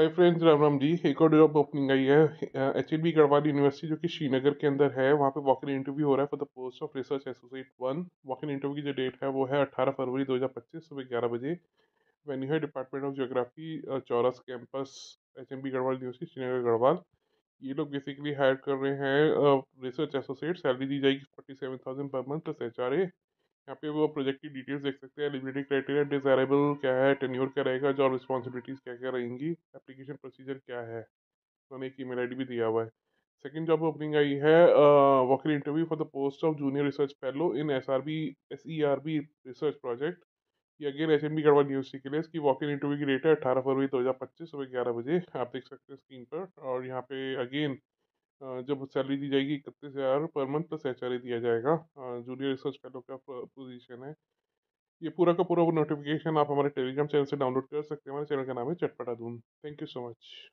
Hi friends, Ram Ram ji. एक और job opening आई है एच.एल.बी गढ़वाल यूनिवर्सिटी जो कि श्रीनगर के अंदर है। वहाँ पे वॉक इन इंटरव्यू हो रहा है for the post of research associate one. Walk in interview की जो डेट है वो है 18 फरवरी 2025 सुबह 11 बजे। वेन्यू है डिपार्टमेंट ऑफ ज्योग्राफी, चौरस कैंपस, एच.एम.बी गढ़वाल यूनिवर्सिटी श्रीनगर गढ़वाल। ये लोग बेसिकली हायर कर रहे हैं रिसर्च एसोसिएट। सैलरी दी जाएगी 47,000 पर मंथ प्लस एच.आर.ए। यहाँ पे वो प्रोजेक्ट की डिटेल्स देख सकते हैं। एलिजिबिलिटी क्राइटेरिया, डिजायरेबल क्या है, टेन्योर क्या रहेगा, जॉब रिस्पॉन्सिबिलिटीज क्या क्या रहेंगी, एप्लीकेशन प्रोसीजर क्या है। उन्होंने एक ईमेल आईडी भी दिया हुआ है। सेकंड जॉब ओपनिंग आई है walker interview for the post of junior research fellow in S E R B research project. ये अगेन एच.एम.बी गढ़वाल यूनिवर्सिटी के लिए। इसकी वॉक इन इंटरव्यू की डेट है 18 फरवरी 2025 सुबह 11 बजे। आप देख सकते हैं स्क्रीन पर। और यहाँ पे अगेन जब सैलरी दी जाएगी 31,000 पर मंथ प्लस एच.आर.ए दिया जाएगा। जूनियर रिसर्च फेलो का पोजीशन है। ये पूरा का पूरा नोटिफिकेशन आप हमारे टेलीग्राम चैनल से डाउनलोड कर सकते हैं। हमारे चैनल का नाम है चटपटा धूम। Thank you so much.